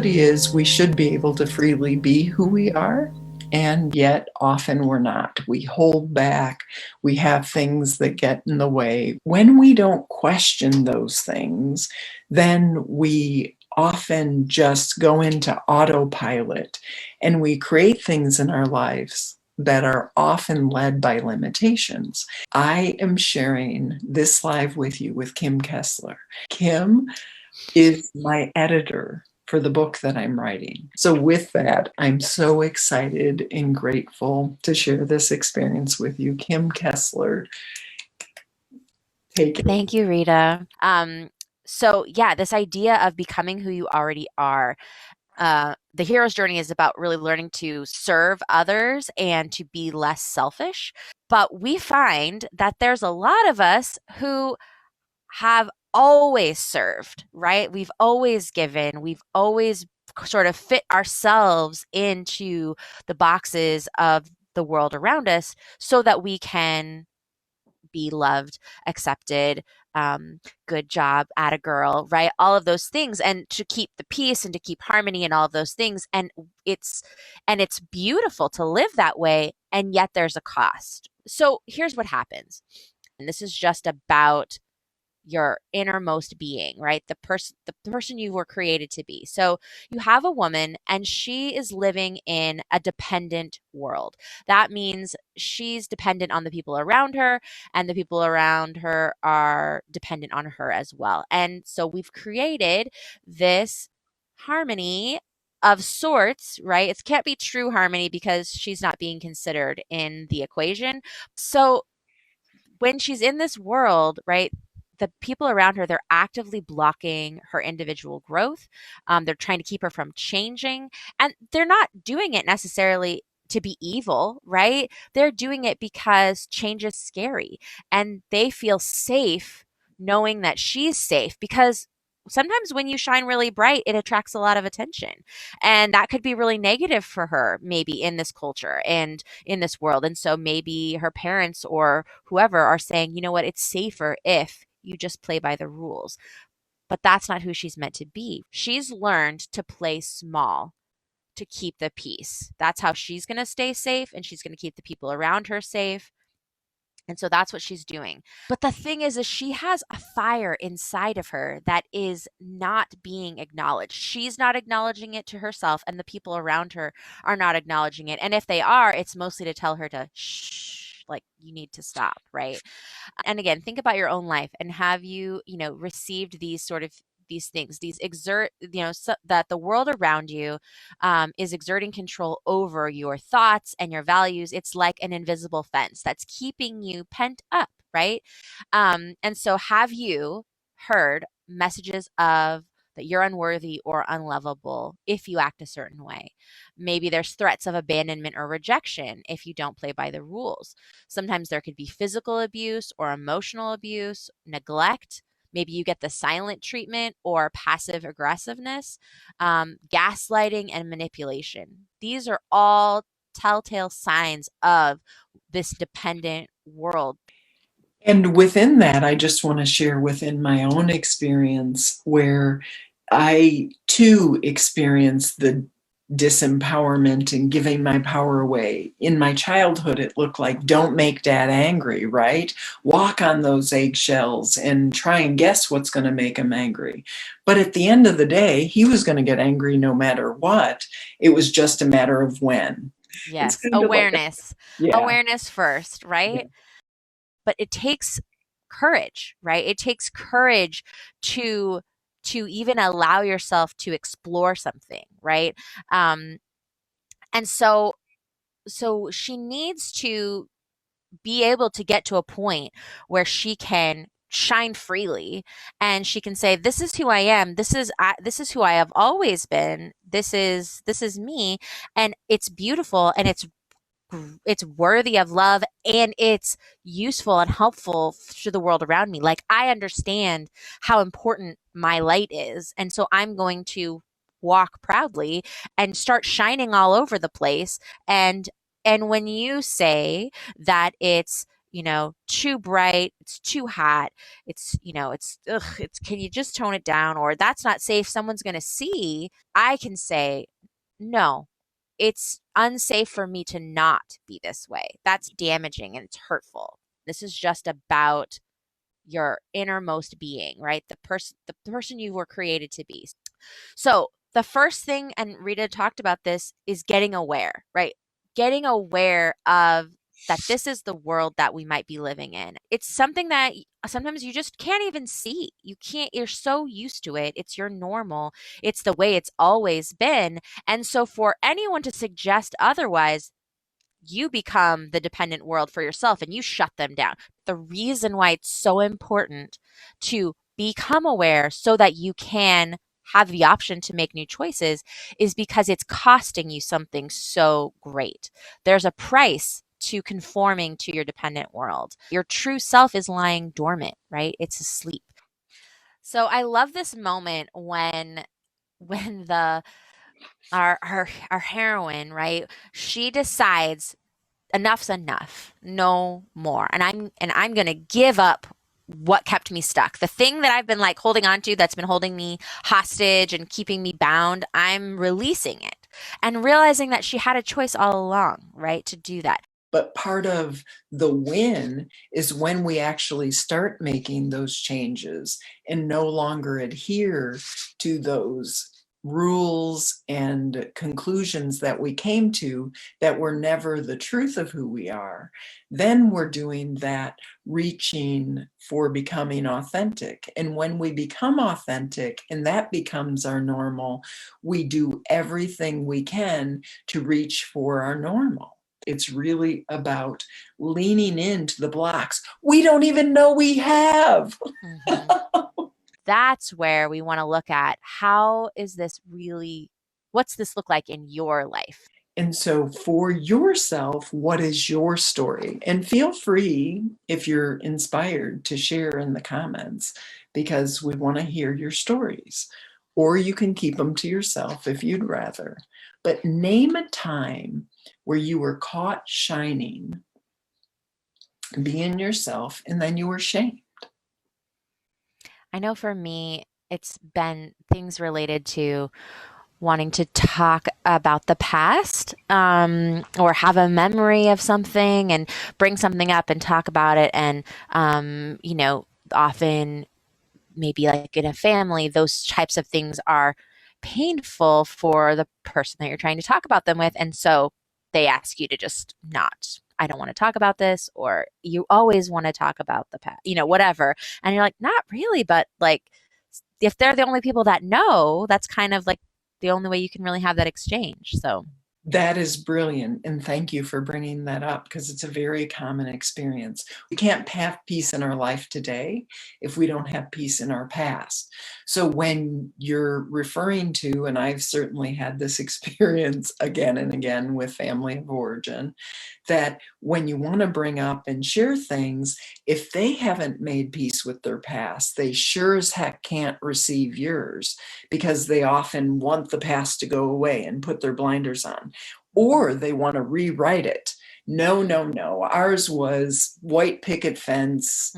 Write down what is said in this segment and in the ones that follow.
reality is we should be able to freely be who we are, and yet often we're not. We hold back. We have things that get in the way. When we don't question those things, then we often just go into autopilot and we create things in our lives that are often led by limitations. I am sharing this live with you with Kim Kessler. Kim is my editor for the book that I'm writing. So with that, I'm so excited and grateful to share this experience with you. Kim Kessler, take it. Thank you, Rita. So yeah, this idea of becoming who you already are. The hero's journey is about really learning to serve others and to be less selfish. But we find that there's a lot of us who have always served, right? We've always given, we've always sort of fit ourselves into the boxes of the world around us so that we can be loved, accepted, good job, at a girl, right? All of those things, and to keep the peace and to keep harmony and all of those things. It's it's beautiful to live that way, and yet there's a cost. So here's what happens, and this is just about your innermost being, right? The person you were created to be. So you have a woman and she is living in a dependent world. That means she's dependent on the people around her and the people around her are dependent on her as well. And so we've created this harmony of sorts, right? It can't be true harmony because she's not being considered in the equation. So when she's in this world, right, the people around her, they're actively blocking her individual growth. They're trying to keep her from changing. And they're not doing it necessarily to be evil, right? They're doing it because change is scary. And they feel safe knowing that she's safe because sometimes when you shine really bright, it attracts a lot of attention. And that could be really negative for her, maybe in this culture and in this world. And so maybe her parents or whoever are saying, you know what, it's safer if you just play by the rules. But that's not who she's meant to be. She's learned to play small to keep the peace. That's how she's going to stay safe and she's going to keep the people around her safe. And so that's what she's doing. But the thing is she has a fire inside of her that is not being acknowledged. She's not acknowledging it to herself, and the people around her are not acknowledging it. And if they are, it's mostly to tell her to shh, like you need to stop, right? And again, think about your own life, and have you, received these sort of these things, these exert, so that the world around you is exerting control over your thoughts and your values. It's like an invisible fence that's keeping you pent up, right? And so have you heard messages of that you're unworthy or unlovable if you act a certain way? Maybe there's threats of abandonment or rejection if you don't play by the rules. Sometimes there could be physical abuse or emotional abuse, neglect. Maybe you get the silent treatment or passive aggressiveness, gaslighting, and manipulation. These are all telltale signs of this dependent world. And within that, I just want to share within my own experience where I too experienced the disempowerment and giving my power away. In my childhood, it looked like, don't make dad angry, right? Walk on those eggshells and try and guess what's going to make him angry. But at the end of the day, he was going to get angry no matter what. It was just a matter of when. Yes, Kind of like awareness. yeah. Awareness first, right? But it takes courage, right? It takes courage to even allow yourself to explore something, right? Um, and so she needs to be able to get to a point where she can shine freely and she can say, this is who I am, this is who I have always been, this is me, and it's beautiful, and it's worthy of love, and it's useful and helpful to the world around me. Like, I understand how important my light is, and so I'm going to walk proudly and start shining all over the place. And when you say that it's too bright, it's too hot, it's can you just tone it down, or that's not safe, someone's going to see, I can say, no, it's unsafe for me to not be this way. That's damaging and it's hurtful. This is just about your innermost being, right? The person you were created to be. So the first thing, and Rita talked about this, is getting aware, right? Getting aware of that this is the world that we might be living in. It's something that sometimes you just can't even see. You're so used to it. It's your normal. It's the way it's always been. And so for anyone to suggest otherwise, you become the dependent world for yourself and you shut them down. The reason why it's so important to become aware so that you can have the option to make new choices is because it's costing you something so great. There's a price to conforming to your dependent world. Your true self is lying dormant, right? It's asleep. So I love this moment when the our heroine, right? She decides enough's enough. No more. And I'm going to give up what kept me stuck. The thing that I've been like holding on to that's been holding me hostage and keeping me bound, I'm releasing it. And realizing that she had a choice all along, right, to do that. But part of the win is when we actually start making those changes and no longer adhere to those rules and conclusions that we came to that were never the truth of who we are. Then we're doing that reaching for becoming authentic. And when we become authentic and that becomes our normal, we do everything we can to reach for our normal. It's really about leaning into the blocks we don't even know we have. Mm-hmm. That's where we want to look at what's this look like in your life? And so, for yourself, what is your story? And feel free, if you're inspired, to share in the comments because we want to hear your stories. Or you can keep them to yourself if you'd rather. But name a time where you were caught shining, being yourself, and then you were shamed. I know for me, it's been things related to wanting to talk about the past, or have a memory of something and bring something up and talk about it. And, often maybe like in a family, those types of things are painful for the person that you're trying to talk about them with. And so they ask you to just not. I don't want to talk about this, or you always want to talk about the past, whatever. And you're like, not really, but like, if they're the only people that know, that's kind of like the only way you can really have that exchange. So That is brilliant. And thank you for bringing that up because it's a very common experience. We can't have peace in our life today if we don't have peace in our past. So when you're referring to, and I've certainly had this experience again and again with family of origin, that when you want to bring up and share things, if they haven't made peace with their past, they sure as heck can't receive yours because they often want the past to go away and put their blinders on, or they want to rewrite it. No, no, no. Ours was white picket fence.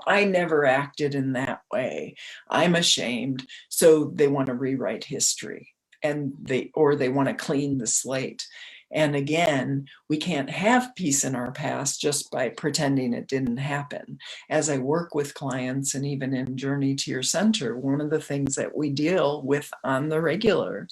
I never acted in that way. I'm ashamed. So they want to rewrite history and they want to clean the slate. And again, we can't have peace in our past just by pretending it didn't happen. As I work with clients and even in Journey to Your Center, one of the things that we deal with on the regular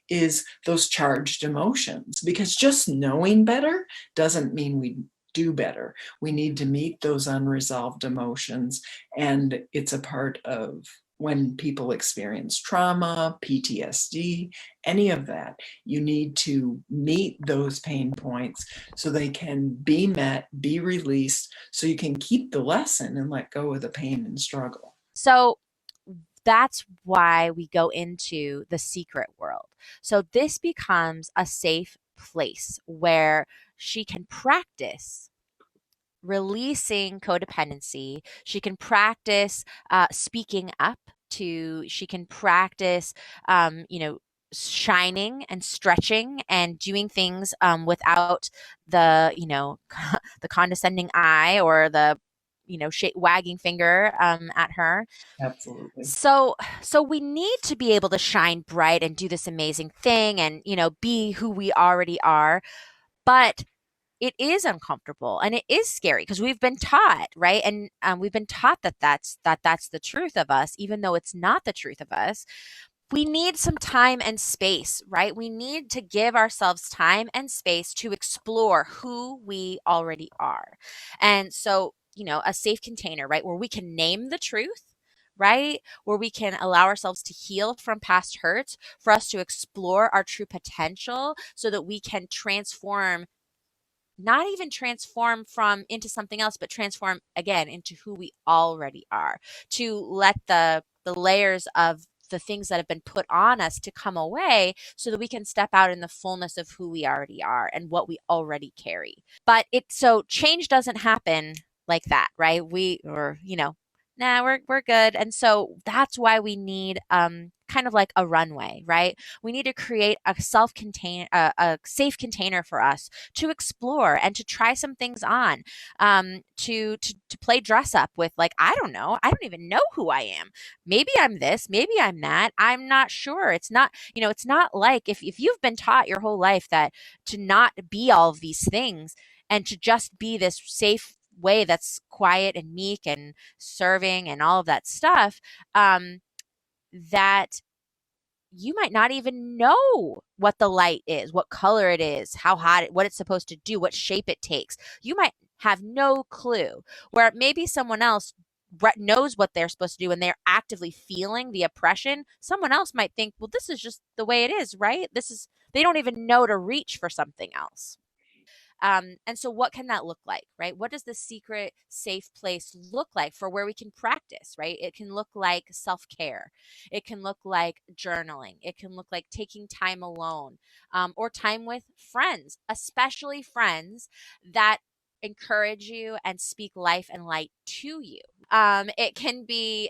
is those charged emotions, because just knowing better doesn't mean we do better. We need to meet those unresolved emotions, and it's a part of when people experience trauma, PTSD, any of that. You need to meet those pain points so they can be met, be released, so you can keep the lesson and let go of the pain and struggle. So that's why we go into the secret world. So this becomes a safe place where she can practice releasing codependency. She can practice speaking up she can practice, shining and stretching and doing things without the, the condescending eye or the, wagging finger at her. Absolutely. So we need to be able to shine bright and do this amazing thing and, be who we already are. But it is uncomfortable and it is scary because we've been taught, right? And we've been taught that that's the truth of us, even though it's not the truth of us. We need some time and space, right? We need to give ourselves time and space to explore who we already are. And so, a safe container, right? Where we can name the truth, right? Where we can allow ourselves to heal from past hurts, for us to explore our true potential so that we can transform, not even transform from into something else, but transform again into who we already are, to let the layers of the things that have been put on us to come away so that we can step out in the fullness of who we already are and what we already carry. But so change doesn't happen like that, right? Nah, we're good. And so that's why we need kind of like a runway, right? We need to create a a safe container for us to explore and to try some things on, to play dress up with, like, I don't know, I don't even know who I am. Maybe I'm this, maybe I'm that. I'm not sure. It's not like if you've been taught your whole life that to not be all of these things and to just be this safe way that's quiet and meek and serving and all of that stuff, that you might not even know what the light is, what color it is, how hot what it's supposed to do, what shape it takes. You might have no clue. Where maybe someone else knows what they're supposed to do and they're actively feeling the oppression. Someone else might think, well, this is just the way it is, right? They don't even know to reach for something else. And so, what can that look like, right? What does the secret, safe place look like for where we can practice, right? It can look like self care. It can look like journaling. It can look like taking time alone, or time with friends, especially friends that encourage you and speak life and light to you. It can be,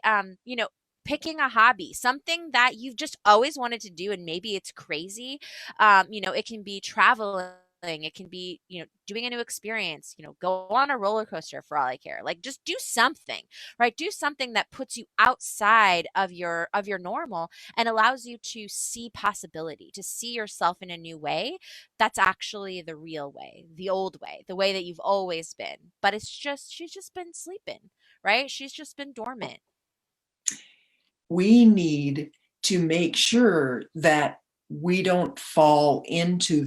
picking a hobby, something that you've just always wanted to do, and maybe it's crazy. It can be traveling. It can be, doing a new experience, go on a roller coaster for all I care. Like, just do something, right? Do something that puts you outside of your normal and allows you to see possibility, to see yourself in a new way. That's actually the real way, the old way, the way that you've always been. But she's just been sleeping, right? She's just been dormant. We need to make sure that we don't fall into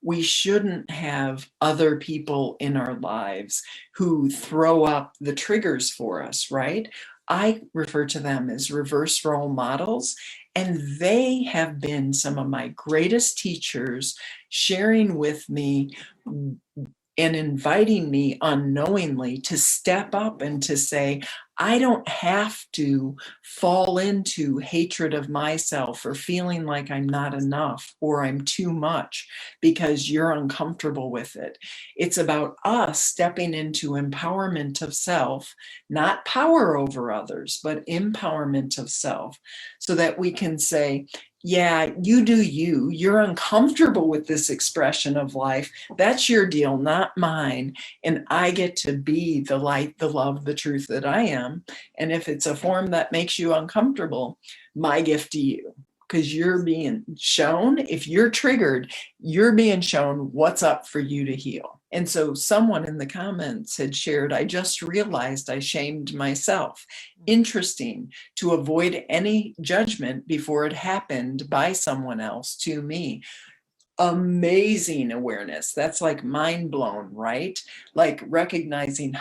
we shouldn't have other people in our lives who throw up the triggers for us, right? I refer to them as reverse role models, and they have been some of my greatest teachers, sharing with me and inviting me unknowingly to step up and to say, I don't have to fall into hatred of myself or feeling like I'm not enough or I'm too much because you're uncomfortable with it. It's about us stepping into empowerment of self, not power over others, but empowerment of self, so that we can say, yeah, you do you. You're uncomfortable with this expression of life. That's your deal, not mine. And I get to be the light, the love, the truth that I am. And if it's a form that makes you uncomfortable, my gift to you, because you're being shown, if you're triggered, you're being shown what's up for you to heal. And so someone in the comments had shared, I just realized I shamed myself. Interesting, to avoid any judgment before it happened by someone else to me. Amazing awareness. That's like mind blown, right? Like recognizing,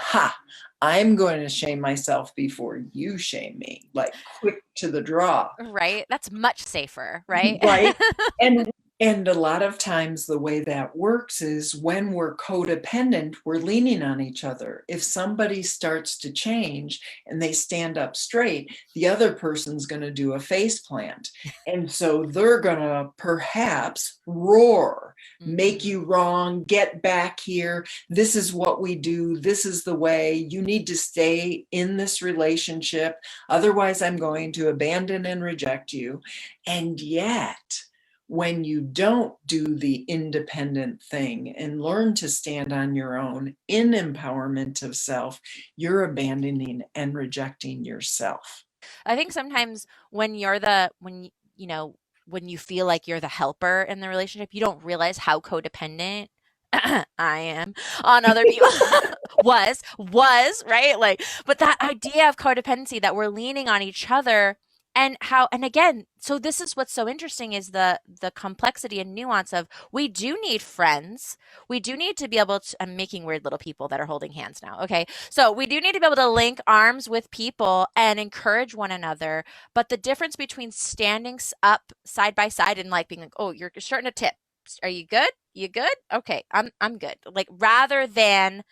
I'm going to shame myself before you shame me, like quick to the draw. Right? That's much safer, right? Right. And And a lot of times, the way that works is when we're codependent, we're leaning on each other. If somebody starts to change and they stand up straight, the other person's going to do a face plant. And so they're going to perhaps roar, make Mhm. you wrong, get back here. This is what we do. This is the way. You need to stay in this relationship. Otherwise, I'm going to abandon and reject you. And yet, when you don't do the independent thing and learn to stand on your own in empowerment of self, you're abandoning and rejecting yourself. I think sometimes when you're the you know, when you feel like you're the helper in the relationship, you don't realize how codependent I am on other people. Was, right? Like, but that idea of codependency that we're leaning on each other and how, and again, so this is what's so interesting is the complexity and nuance of we do need friends. We do need to be able to, I'm making weird little people that are holding hands now. Okay. So we do need to be able to link arms with people and encourage one another. But the difference between standing up side by side and like being like, oh, you're starting to tip. Are you good? You good? Okay, I'm good. Like rather than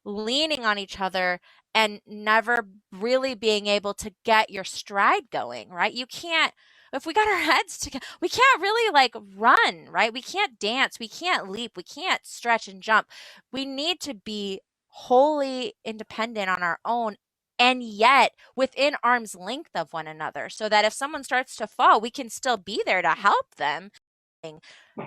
leaning on each other and never really being able to get your stride going, right? You can't if we got our heads together, we can't really like run, right? We can't dance, we can't leap, we can't stretch and jump. We need to be wholly independent on our own and yet within arm's length of one another so that if someone starts to fall, we can still be there to help them.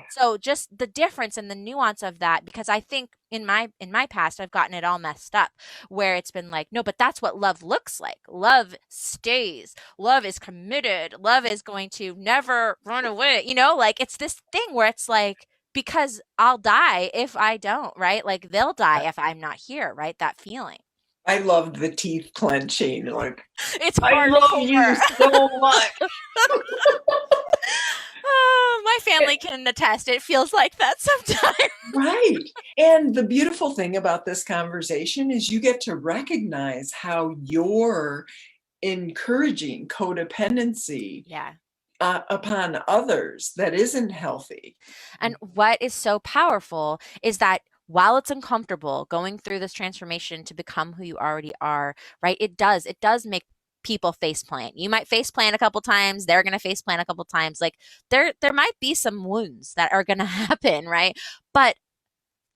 So just the difference and the nuance of that, because I think in my past I've gotten it all messed up where it's been like, no, but that's what love looks like. Love stays. Love is committed. Love is going to never run away. You know, like it's this thing where it's like because I'll die if I don't, right? Like they'll die if I'm not here, right? That feeling. I loved the teeth clenching. Like, It's I love you hardcore. so much. Oh, my family can attest. It feels like that sometimes. Right. And the beautiful thing about this conversation is you get to recognize how you're encouraging codependency Yeah. upon others that isn't healthy. And what is so powerful is that while it's uncomfortable going through this transformation to become who you already are, right? It does make people face plant. You might face plant a couple times, they're going to face plant a couple times. Like there might be some wounds that are going to happen, right? But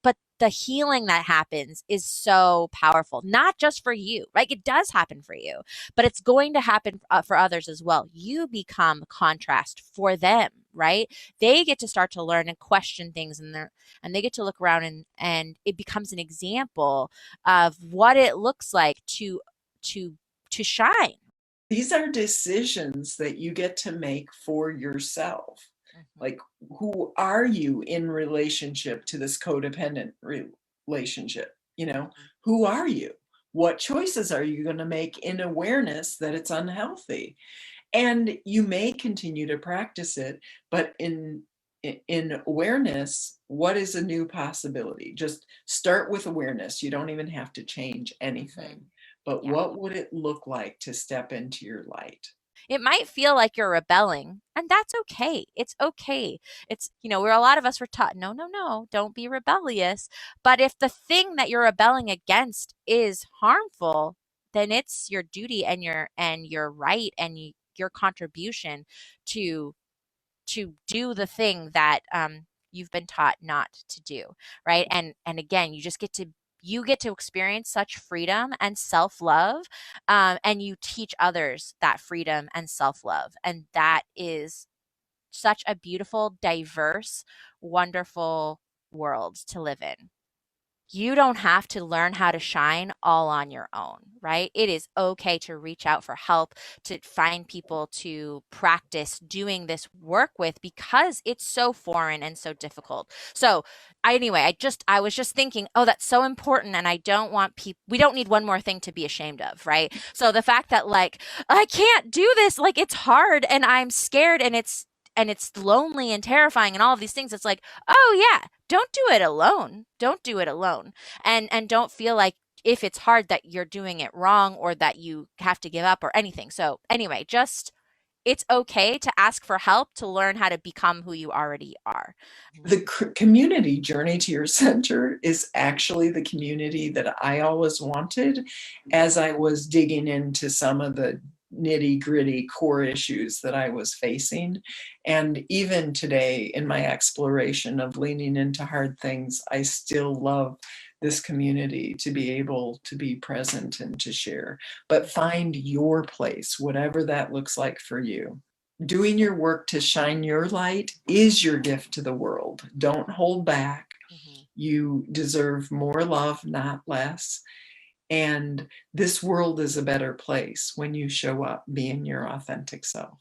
but the healing that happens is so powerful, not just for you, right? It does happen for you, but it's going to happen for others as well. You become contrast for them, right? They get to start to learn and question things and they get to look around and it becomes an example of what it looks like to to shine. These are decisions that you get to make for yourself. Mhm. Like, who are you in relationship to this codependent relationship? You know, who are you? What choices are you going to make in awareness that it's unhealthy? And you may continue to practice it, but in awareness, what is a new possibility? Just start with awareness. You don't even have to change anything. Mhm. But Yeah. what would it look like to step into your light? It might feel like you're rebelling, and that's okay. It's okay. It's, where a lot of us were taught, no, no, no, don't be rebellious. But if the thing that you're rebelling against is harmful, then it's your duty and your right and your contribution to do the thing that you've been taught not to do, right? And again, you get to experience such freedom and self-love, and you teach others that freedom and self-love, and that is such a beautiful, diverse, wonderful world to live in. You don't have to learn how to shine all on your own, right? It is okay to reach out for help, to find people to practice doing this work with because it's so foreign and so difficult. So, anyway, I was just thinking, oh, that's so important and I don't want people we don't need one more thing to be ashamed of, right? So the fact that like I can't do this, like it's hard and I'm scared and it's lonely and terrifying and all of these things. It's like, oh yeah, don't do it alone. Don't do it alone. And don't feel like if it's hard that you're doing it wrong or that you have to give up or anything. So anyway, just it's okay to ask for help to learn how to become who you already are. The community journey to your center is actually the community that I always wanted as I was digging into some of the nitty gritty core issues that I was facing. And even today, in my exploration of leaning into hard things, I still love this community to be able to be present and to share. But find your place, whatever that looks like for you. Doing your work to shine your light is your gift to the world. Don't hold back. You deserve more love, not less. And this world is a better place when you show up being your authentic self.